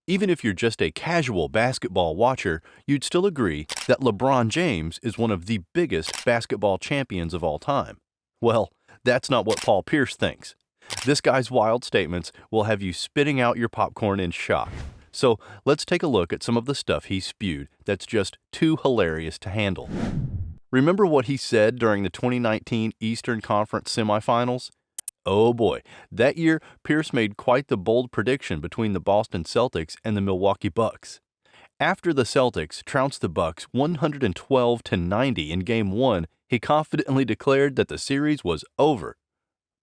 Even if you're just a casual basketball watcher, you'd still agree that LeBron James is one of the biggest basketball champions of all time. Well, that's not what Paul Pierce thinks. This guy's wild statements will have you spitting out your popcorn in shock. So let's take a look at some of the stuff he spewed that's just too hilarious to handle. Remember what he said during the 2019 Eastern Conference Semifinals? Oh boy, that year Pierce made quite the bold prediction between the Boston Celtics and the Milwaukee Bucks. After the Celtics trounced the Bucks 112-90 in Game 1, he confidently declared that the series was over.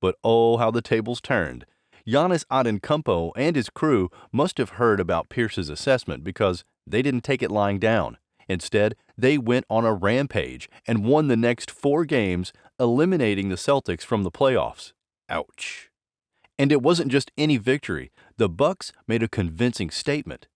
But oh, how the tables turned. Giannis Antetokounmpo and his crew must have heard about Pierce's assessment because they didn't take it lying down. Instead, they went on a rampage and won the next 4 games, eliminating the Celtics from the playoffs. Ouch. And it wasn't just any victory. The Bucks made a convincing statement.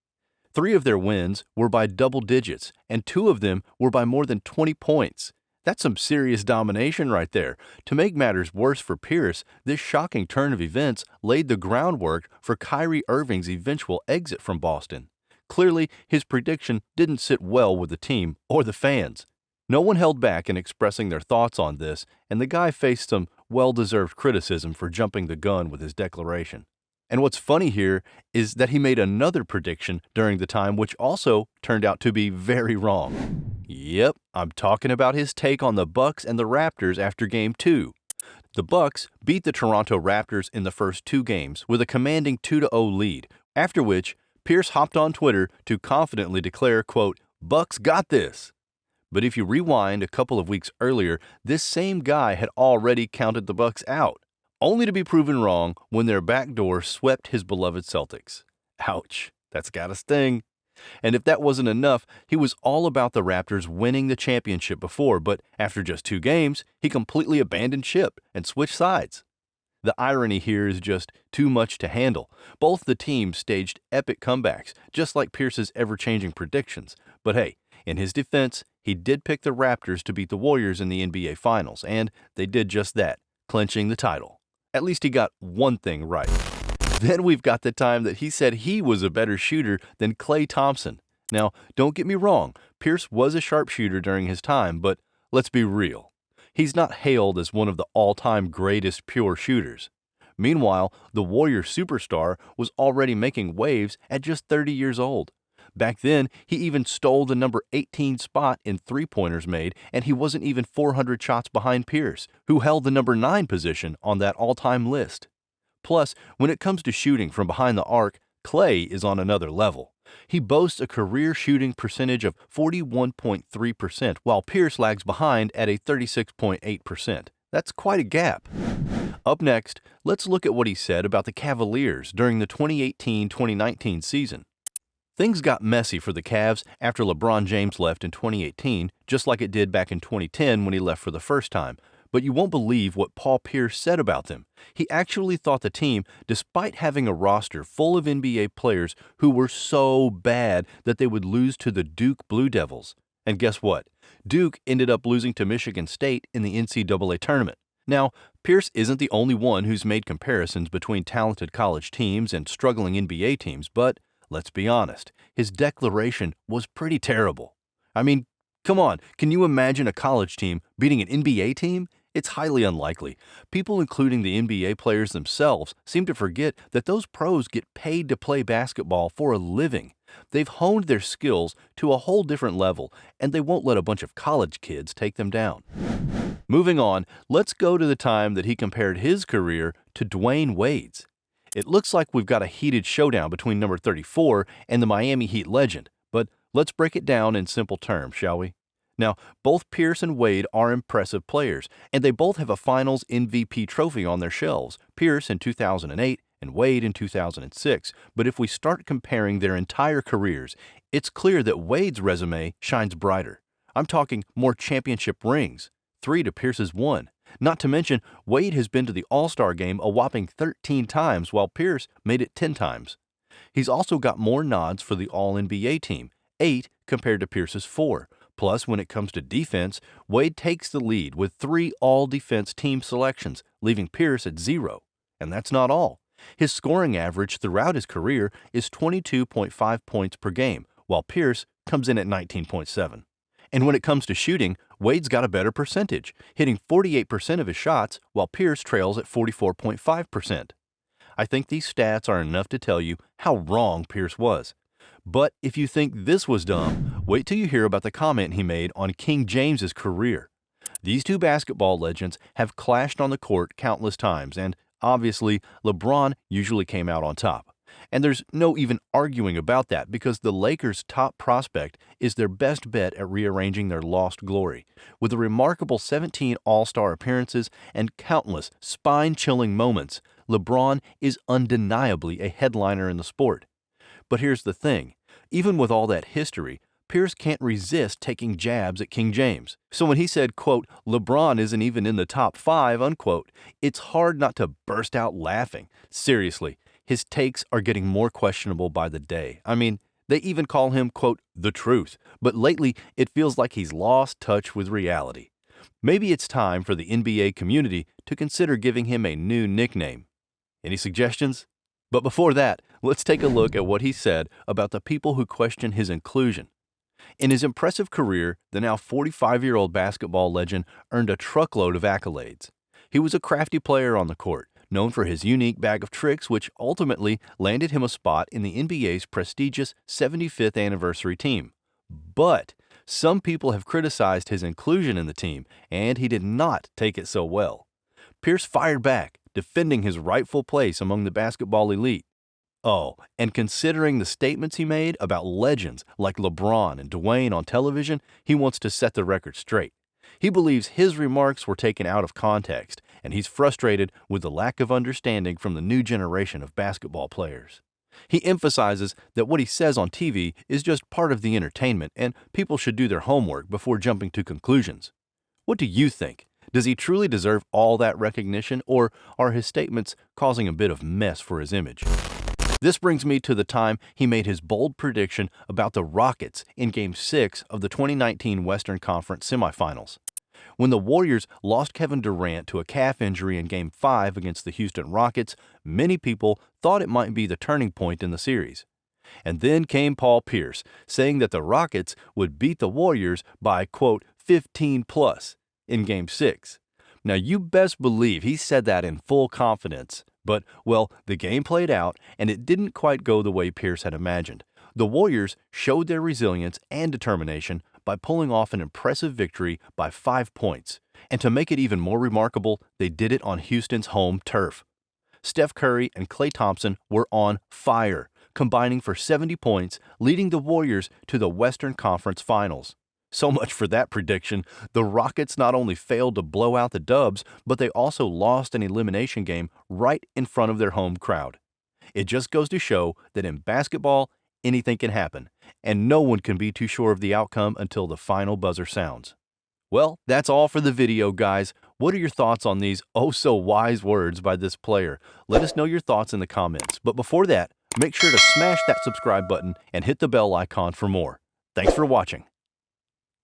3 of their wins were by double digits, and 2 of them were by more than 20 points. That's some serious domination right there. To make matters worse for Pierce, this shocking turn of events laid the groundwork for Kyrie Irving's eventual exit from Boston. Clearly, his prediction didn't sit well with the team or the fans. No one held back in expressing their thoughts on this, and the guy faced some well-deserved criticism for jumping the gun with his declaration. And what's funny here is that he made another prediction during the time which also turned out to be very wrong. Yep, I'm talking about his take on the Bucks and the Raptors after Game 2. The Bucks beat the Toronto Raptors in the first 2 games with a commanding 2-0 lead, after which Pierce hopped on Twitter to confidently declare, quote, "Bucks got this." But if you rewind a couple of weeks earlier, this same guy had already counted the Bucks out, only to be proven wrong when their backdoor swept his beloved Celtics. Ouch, that's gotta sting. And if that wasn't enough, he was all about the Raptors winning the championship before, but after just 2 games, he completely abandoned ship and switched sides. The irony here is just too much to handle. Both the teams staged epic comebacks, just like Pierce's ever-changing predictions. But hey, in his defense, he did pick the Raptors to beat the Warriors in the NBA Finals, and they did just that, clinching the title. At least he got one thing right. Then we've got the time that he said he was a better shooter than Klay Thompson. Now, don't get me wrong, Pierce was a sharpshooter during his time, but let's be real. He's not hailed as one of the all-time greatest pure shooters. Meanwhile, the Warrior superstar was already making waves at just 30 years old. Back then, he even stole the number 18 spot in three-pointers made, and he wasn't even 400 shots behind Pierce, who held the number 9 position on that all-time list. Plus, when it comes to shooting from behind the arc, Klay is on another level. He boasts a career shooting percentage of 41.3%, while Pierce lags behind at a 36.8%. That's quite a gap. Up next, let's look at what he said about the Cavaliers during the 2018-2019 season. Things got messy for the Cavs after LeBron James left in 2018, just like it did back in 2010 when he left for the first time. But you won't believe what Paul Pierce said about them. He actually thought the team, despite having a roster full of NBA players who were so bad that they would lose to the Duke Blue Devils. And guess what? Duke ended up losing to Michigan State in the NCAA tournament. Now, Pierce isn't the only one who's made comparisons between talented college teams and struggling NBA teams, but let's be honest, his declaration was pretty terrible. I mean, come on, can you imagine a college team beating an NBA team? It's highly unlikely. People, including the NBA players themselves, seem to forget that those pros get paid to play basketball for a living. They've honed their skills to a whole different level, and they won't let a bunch of college kids take them down. Moving on, let's go to the time that he compared his career to Dwayne Wade's. It looks like we've got a heated showdown between number 34 and the Miami Heat legend, but let's break it down in simple terms, shall we? Now, both Pierce and Wade are impressive players, and they both have a Finals MVP trophy on their shelves, Pierce in 2008 and Wade in 2006. But if we start comparing their entire careers, it's clear that Wade's resume shines brighter. I'm talking more championship rings, 3 to Pierce's 1. Not to mention, Wade has been to the All-Star game a whopping 13 times, while Pierce made it 10 times. He's also got more nods for the All-NBA team, 8 compared to Pierce's 4. Plus, when it comes to defense, Wade takes the lead with 3 all-defense team selections, leaving Pierce at 0. And that's not all. His scoring average throughout his career is 22.5 points per game, while Pierce comes in at 19.7. And when it comes to shooting, Wade's got a better percentage, hitting 48% of his shots, while Pierce trails at 44.5%. I think these stats are enough to tell you how wrong Pierce was. But if you think this was dumb, wait till you hear about the comment he made on King James's career. These two basketball legends have clashed on the court countless times, and obviously, LeBron usually came out on top. And there's no even arguing about that because the Lakers' top prospect is their best bet at rearranging their lost glory. With a remarkable 17 All-Star appearances and countless spine-chilling moments, LeBron is undeniably a headliner in the sport. But here's the thing. Even with all that history, Pierce can't resist taking jabs at King James. So when he said, quote, LeBron isn't even in the top 5, unquote, it's hard not to burst out laughing. Seriously, his takes are getting more questionable by the day. I mean, they even call him, quote, the truth. But lately, it feels like he's lost touch with reality. Maybe it's time for the NBA community to consider giving him a new nickname. Any suggestions? But before that, let's take a look at what he said about the people who question his inclusion. In his impressive career, the now 45-year-old basketball legend earned a truckload of accolades. He was a crafty player on the court, known for his unique bag of tricks, which ultimately landed him a spot in the NBA's prestigious 75th anniversary team. But some people have criticized his inclusion in the team, and he did not take it so well. Pierce fired back, defending his rightful place among the basketball elite. Oh, and considering the statements he made about legends like LeBron and Dwayne on television, he wants to set the record straight. He believes his remarks were taken out of context, and he's frustrated with the lack of understanding from the new generation of basketball players. He emphasizes that what he says on TV is just part of the entertainment, and people should do their homework before jumping to conclusions. What do you think? Does he truly deserve all that recognition, or are his statements causing a bit of mess for his image? This brings me to the time he made his bold prediction about the Rockets in Game 6 of the 2019 Western Conference Semifinals. When the Warriors lost Kevin Durant to a calf injury in Game 5 against the Houston Rockets, many people thought it might be the turning point in the series. And then came Paul Pierce, saying that the Rockets would beat the Warriors by, quote, 15 plus in Game 6. Now, you best believe he said that in full confidence. But, well, the game played out, and it didn't quite go the way Pierce had imagined. The Warriors showed their resilience and determination by pulling off an impressive victory by 5 points. And to make it even more remarkable, they did it on Houston's home turf. Steph Curry and Klay Thompson were on fire, combining for 70 points, leading the Warriors to the Western Conference Finals. So much for that prediction. The Rockets not only failed to blow out the Dubs, but they also lost an elimination game right in front of their home crowd. It just goes to show that in basketball, anything can happen, and no one can be too sure of the outcome until the final buzzer sounds. Well, that's all for the video, guys. What are your thoughts on these oh-so-wise words by this player? Let us know your thoughts in the comments. But before that, make sure to smash that subscribe button and hit the bell icon for more. Thanks for watching.